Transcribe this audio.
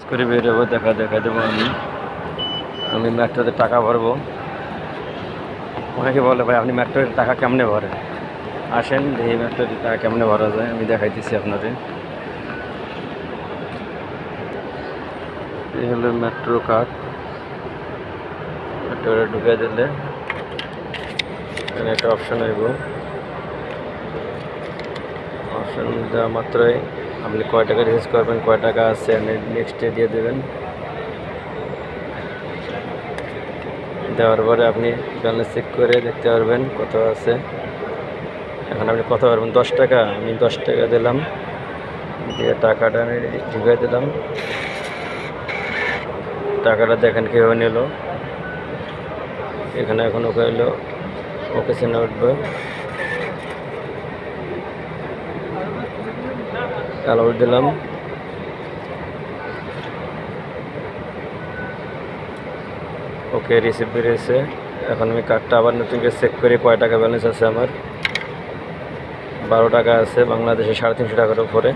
করে বেরোবো, দেখা দেবো আমি মেট্রোতে টাকা ভরবো। অনেকে বলে ভাই আপনি মেট্রোতে টাকা কেমনে ভরেন, আসেন এই মেট্রোতে টাকা কেমনে ভরা যায় আমি দেখাইতেছি আপনাদের। এই হলো মেট্রো কার্ড। মেট্রোটা ঢুকে দিলে এখানে একটা অপশান আইব। অপশান দেওয়া মাত্রই আপনি কয় টাকা রিচার্জ করবেন, কয় টাকা আছে নেক্সটে দিয়ে দেবেন। দেওয়ার পরে আপনি ব্যালেন্স চেক করে দেখতে পারবেন কত আছে। এখন আপনি কত পারবেন, 10 টাকা, আমি 10 টাকা দিলাম, দিয়ে টাকাটা আমি ঢুকিয়ে দিলাম। টাকাটা দেখেন কীভাবে নিল, এখানে এখন ওকে হলো ওকে চিনে উঠবে, অ্যালাউ দিলাম। ওকে রিসিভ বেরিয়েছে। এখন আমি কার্ডটা আবার নতুন করে চেক করি কয় টাকা ব্যালেন্স আছে। আমার 12 টাকা আছে, বাংলাদেশে 350 টাকার উপরে।